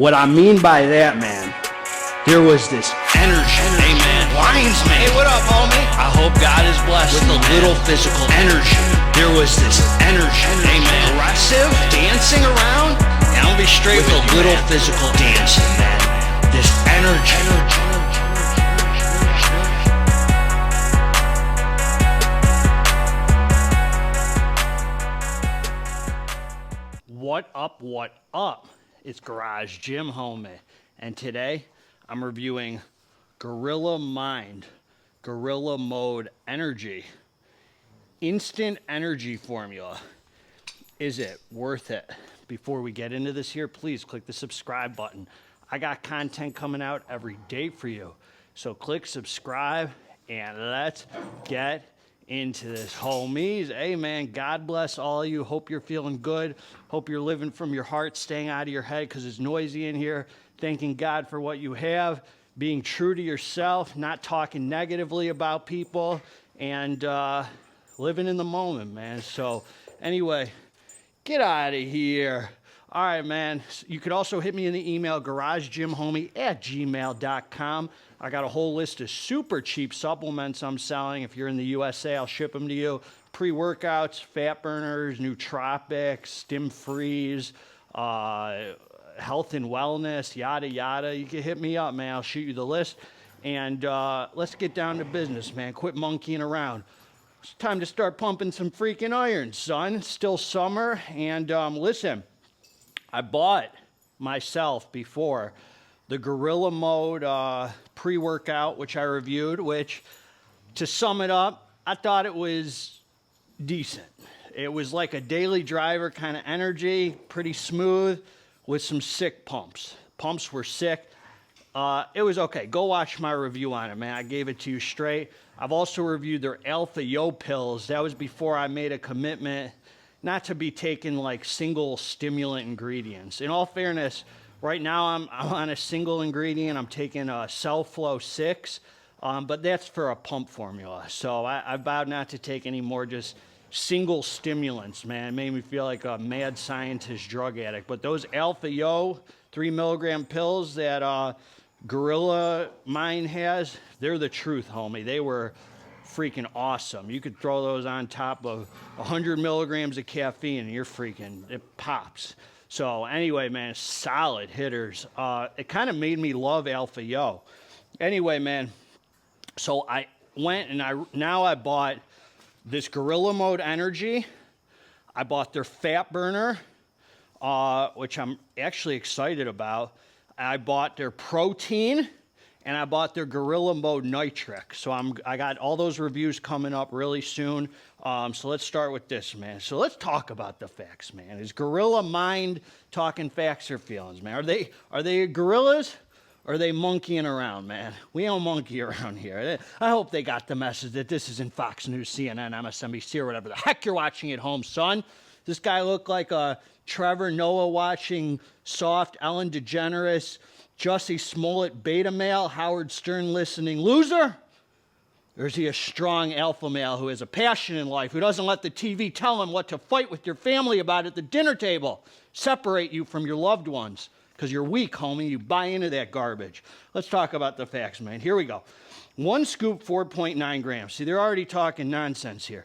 What I mean by that, man, there was this energy. Hey, man, blinds me. Hey, what up, homie? I hope God is blessed with a little physical energy. There was this energy. Hey, man, aggressive, dancing around. And I'll be straight with a little physical dancing, man. This energy. What up, what up? It's Garage Gym Homie, and today I'm reviewing Gorilla Mind, Gorilla Mode Energy, instant energy formula. Is it worth it? Before we get into this here, please click the subscribe button. I got content coming out every day for you, so click subscribe and let's get into this, homies. Hey, man, God bless all of you. Hope you're feeling good. Hope you're living from your heart, staying out of your head because it's noisy in here. Thanking God for what you have, being true to yourself, not talking negatively about people, and living in the moment, man. So anyway, get out of here. All right, man. You could also hit me in the email, garagegymhomie@gmail.com. I got a whole list of super cheap supplements I'm selling. If you're in the USA, I'll ship them to you. Pre-workouts, fat burners, nootropics, stim freeze, health and wellness, yada, yada. You can hit me up, man. I'll shoot you the list. And let's get down to business, man. Quit monkeying around. It's time to start pumping some freaking iron, son. It's still summer. And listen, I bought myself before the Gorilla Mode pre-workout, which I reviewed, which, to sum it up, I thought it was decent. It was like a daily driver kind of energy, pretty smooth, with some sick pumps. Pumps were sick. It was okay. Go watch my review on it, man. I gave it to you straight. I've also reviewed their Alpha Yo pills. That was before I made a commitment not to be taking like single stimulant ingredients. In all fairness, right now I'm on a single ingredient. I'm taking a Cell Flow 6, but that's for a pump formula. So I vowed not to take any more just single stimulants, man. It made me feel like a mad scientist drug addict. But those Alpha Yo 3 milligram pills that Gorilla Mind has, they're the truth, homie. They were freaking awesome. You could throw those on top of 100 milligrams of caffeine and you're freaking, it pops. So anyway, man, solid hitters. It kind of made me love Alpha Yo. Anyway, man, so I went and I bought this Gorilla Mode Energy. I bought their Fat Burner, which I'm actually excited about. I bought their Protein, and I bought their Gorilla Mode Nitric. So I got all those reviews coming up really soon. So let's start with this, man. So let's talk about the facts, man. Is Gorilla Mind talking facts or feelings, man? Are they gorillas or are they monkeying around, man? We don't monkey around here. I hope they got the message that this isn't Fox News, CNN, MSNBC, or whatever the heck you're watching at home, son. This guy look like a Trevor Noah watching soft Ellen DeGeneres, Jussie Smollett beta male, Howard Stern listening loser? Or is he a strong alpha male who has a passion in life, who doesn't let the TV tell him what to fight with your family about at the dinner table, separate you from your loved ones? Because you're weak, homie. You buy into that garbage. Let's talk about the facts, man. Here we go. 1 scoop, 4.9 grams. See, they're already talking nonsense here.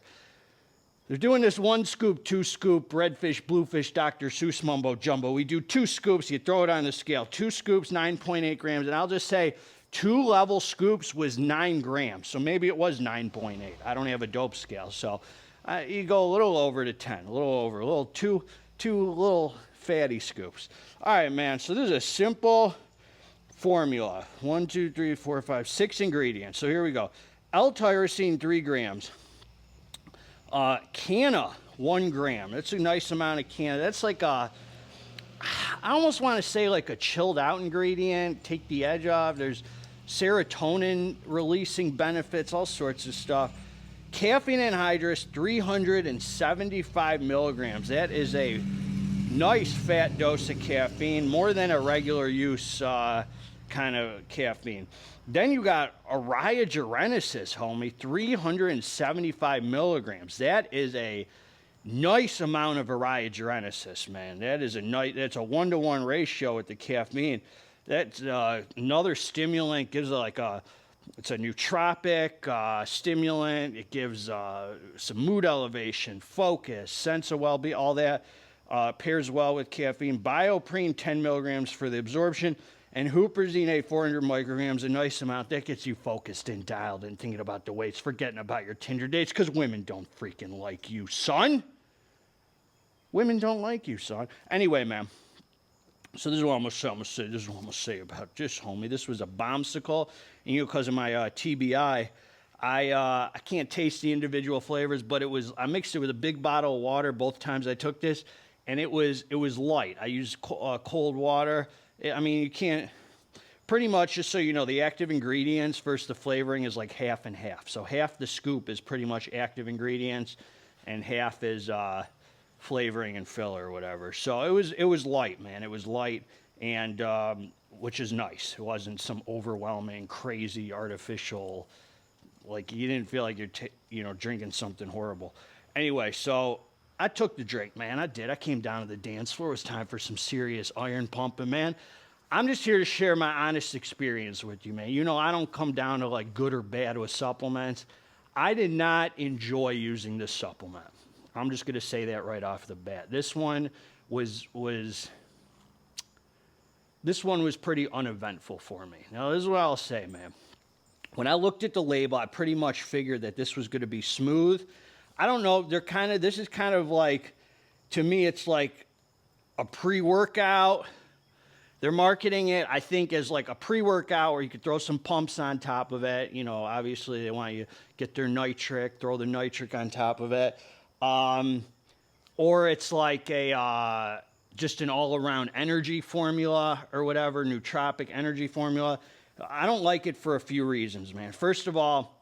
They're doing this 1 scoop, 2 scoop, redfish, bluefish, Dr. Seuss mumbo jumbo. We do 2 scoops, you throw it on the scale. 2 scoops, 9.8 grams. And I'll just say 2 level scoops was 9 grams. So maybe it was 9.8. I don't have a dope scale. So you go a little over to 10, a little over, a little two little fatty scoops. All right, man. So this is a simple formula. 1, 2, 3, 4, 5, 6 ingredients. So here we go. L-tyrosine, 3 grams. Canna, 1 gram. That's a nice amount of canna. That's like I almost want to say like a chilled out ingredient, take the edge off. There's serotonin releasing benefits, all sorts of stuff. Caffeine anhydrous, 375 milligrams. That is a nice fat dose of caffeine, more than a regular use kind of caffeine. Then you got Araya genesis, homie, 375 milligrams. That is a nice amount of arrhiogenesis, man. That is that's a 1-to-1 ratio with the caffeine. That's another stimulant, gives it's a nootropic stimulant. It gives some mood elevation, focus, sense of well-being, all that. Pairs well with caffeine. Bioprene, 10 milligrams for the absorption. And huperzine, 400 micrograms, a nice amount. That gets you focused and dialed and thinking about the weights, forgetting about your Tinder dates, because women don't freaking like you, son. Women don't like you, son. Anyway, man. So this is what I'm gonna say about this, homie. This was a bombsicle, and because of my TBI, I can't taste the individual flavors, but I mixed it with a big bottle of water both times I took this, and it was light. I used cold water. I mean, you can't. Pretty much, just so you know, the active ingredients versus the flavoring is like half and half. So half the scoop is pretty much active ingredients, and half is flavoring and filler or whatever. So it was light, man. It was light, and which is nice. It wasn't some overwhelming, crazy, artificial. Like, you didn't feel like you're drinking something horrible. Anyway, so I took the drink, man. I did. I came down to the dance floor. It was time for some serious iron pumping, man. I'm just here to share my honest experience with you, man. You know, I don't come down to like good or bad with supplements. I did not enjoy using this supplement. I'm just going to say that right off the bat. This one was pretty uneventful for me. Now, this is what I'll say, man. When I looked at the label, I pretty much figured that this was going to be smooth. I don't know. This is kind of like, to me, it's like a pre-workout. They're marketing it, I think, as like a pre-workout where you could throw some pumps on top of it. You know, obviously they want you to get their nitric, throw the nitric on top of it. Or it's like just an all-around energy formula or whatever, nootropic energy formula. I don't like it for a few reasons, man. First of all,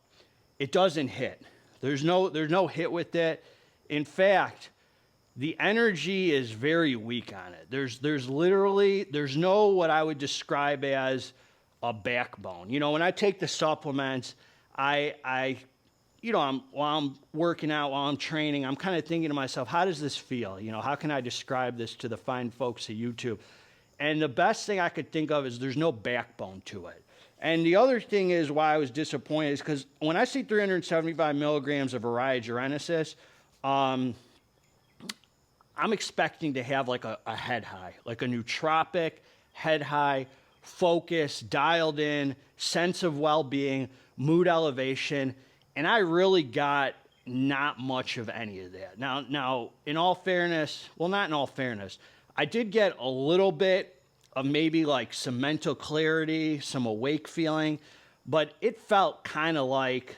it doesn't hit. There's no hit with it. In fact, the energy is very weak on it. There's no what I would describe as a backbone. You know, when I take the supplements, while I'm working out, while I'm training, I'm kind of thinking to myself, how does this feel? You know, how can I describe this to the fine folks at YouTube? And the best thing I could think of is there's no backbone to it. And the other thing is why I was disappointed is because when I see 375 milligrams of arrhiogenesis, I'm expecting to have like a head high, like a nootropic head high, focus, dialed in, sense of well-being, mood elevation, and I really got not much of any of that. Now, in all fairness, well, not in all fairness, I did get a little bit of maybe like some mental clarity, some awake feeling, but it felt kind of like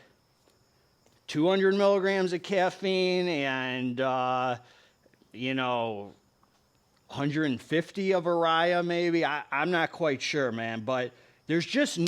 200 milligrams of caffeine and, 150 of arrhea maybe. I'm not quite sure, man, but there's just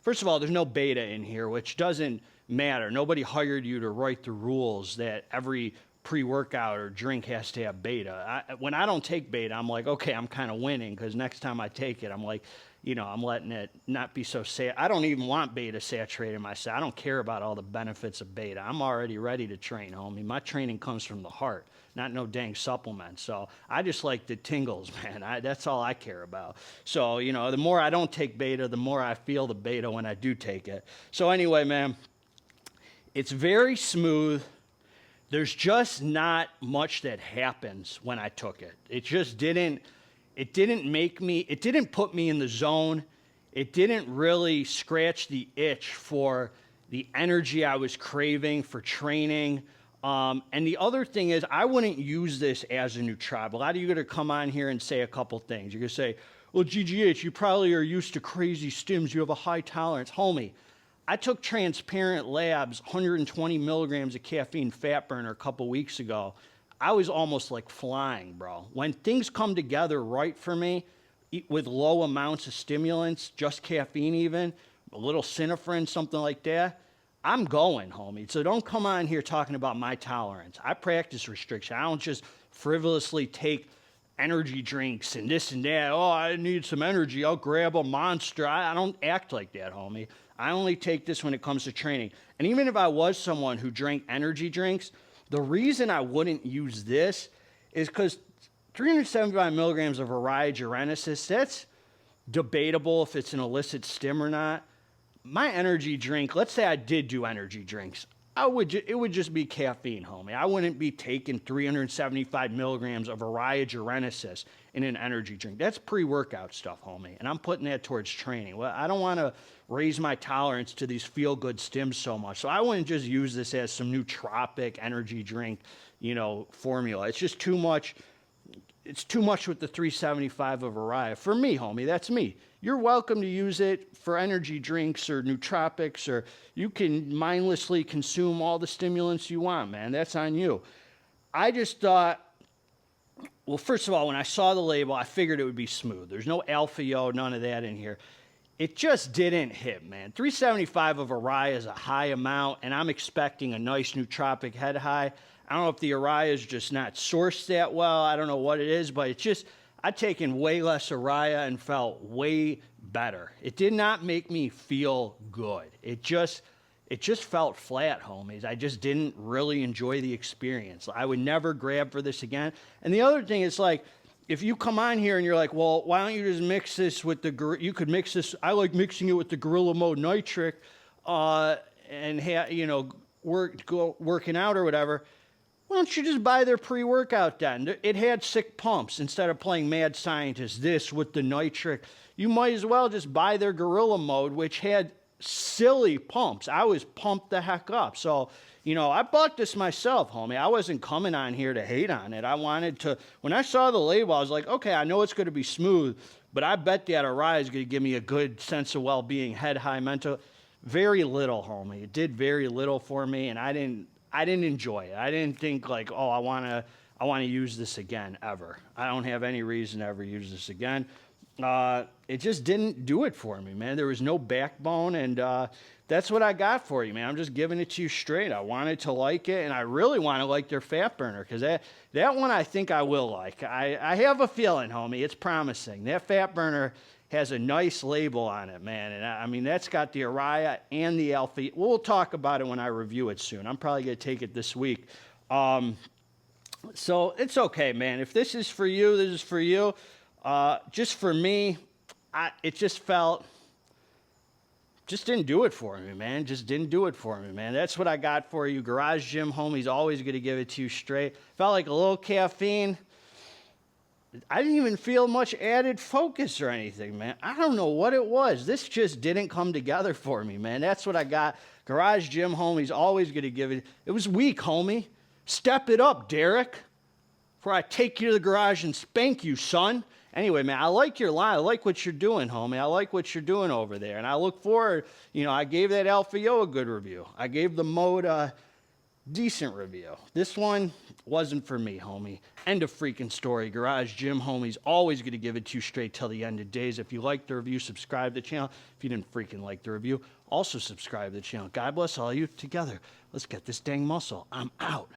first of all, there's no beta in here, which doesn't matter. Nobody hired you to write the rules that every pre-workout or drink has to have beta. When I don't take beta, I'm like, okay, I'm kind of winning, because next time I take it, I'm like, I'm letting it not be so sad. I don't even want beta saturated in myself. I don't care about all the benefits of beta. I'm already ready to train, homie. My training comes from the heart, not no dang supplements. So I just like the tingles, man. That's all I care about. So, the more I don't take beta, the more I feel the beta when I do take it. So anyway, man, it's very smooth. There's just not much that happens when I took it. It just didn't put me in the zone. It didn't really scratch the itch for the energy I was craving for training. And the other thing is, I wouldn't use this as a nootropic. A lot of you are going to come on here and say a couple things. You're going to say, well, GGH, you probably are used to crazy stims. You have a high tolerance. Homie, I took transparent Labz, 120 milligrams of caffeine fat burner a couple weeks ago. I was almost like flying, bro. When things come together right for me, with low amounts of stimulants, just caffeine even, a little Synephrine, something like that, I'm going, homie. So don't come on here talking about my tolerance. I practice restriction. I don't just frivolously take energy drinks and this and that. Oh, I need some energy. I'll grab a Monster. I don't act like that, homie. I only take this when it comes to training. And even if I was someone who drank energy drinks, The reason I wouldn't use this is because 375 milligrams of Aria genesis, that's debatable if it's an illicit stim or not. My energy drink, let's say I did do energy drinks, it would just be caffeine, homie. I wouldn't be taking 375 milligrams of Aria genesis in an energy drink. That's pre-workout stuff, homie, and I'm putting that towards training. Well, I don't want to raise my tolerance to these feel-good stims so much, so I wouldn't just use this as some nootropic energy drink, you know, formula. It's just too much. It's too much with the 375 of Aria. For me, homie, that's me. You're welcome to use it for energy drinks or nootropics, or you can mindlessly consume all the stimulants you want, man. That's on you. I just thought, well, first of all, when I saw the label, I figured it would be smooth. There's no alpha-yo, none of that in here. It just didn't hit, man. 375 of Aria is a high amount, and I'm expecting a nice nootropic head high. I don't know if the Aria is just not sourced that well. I don't know what it is, but it's just, I'd taken way less Aria and felt way better. It did not make me feel good. It just felt flat, homies. I just didn't really enjoy the experience. I would never grab for this again. And the other thing is, like, if you come on here and you're like, well, why don't you just mix this with you could mix this, I like mixing it with the Gorilla Mode nitric and, you know, working out or whatever. Why don't you just buy their pre-workout then? It had sick pumps. Instead of playing mad scientist, this with the nitric, you might as well just buy their Gorilla Mode, which had silly pumps. I was pumped the heck up. So, you know, I bought this myself, homie. I wasn't coming on here to hate on it. I wanted to, when I saw the label, I was like, okay, I know it's going to be smooth, but I bet that Aria is going to give me a good sense of well-being, head high, mental. Very little, homie. It did very little for me, and I didn't enjoy it. I didn't think like, oh, I want to use this again ever. I don't have any reason to ever use this again. It just didn't do it for me, man. There was no backbone, and that's what I got for you, man. I'm just giving it to you straight. I wanted to like it, and I really want to like their fat burner, because that one I think I will like. I have a feeling, homie. It's promising. That fat burner has a nice label on it, man. And I mean, that's got the Aria and the alpha. We'll talk about it when I review it soon. I'm probably going to take it this week. So it's okay, man. If this is for you, this is for you. Just for me, it just didn't do it for me, man. Just didn't do it for me, man. That's what I got for you. Garage Gym Homie's always going to give it to you straight. Felt like a little caffeine. I didn't even feel much added focus or anything, man. I don't know what it was. This just didn't come together for me, man. That's what I got. Garage Gym Homie's always going to give it. It was weak, homie. Step it up, Derek, before I take you to the garage and spank you, son. Anyway, man, I like your line. I like what you're doing, homie. I like what you're doing over there. And I look forward, you know, I gave that alpha-yo a good review. I gave the Mode a decent review. This one wasn't for me, homie. End of freaking story. Garage Gym Homie's always going to give it to you straight till the end of days. If you like the review, subscribe to the channel. If you didn't freaking like the review, also subscribe to the channel. God bless all you. Together, let's get this dang muscle. I'm out.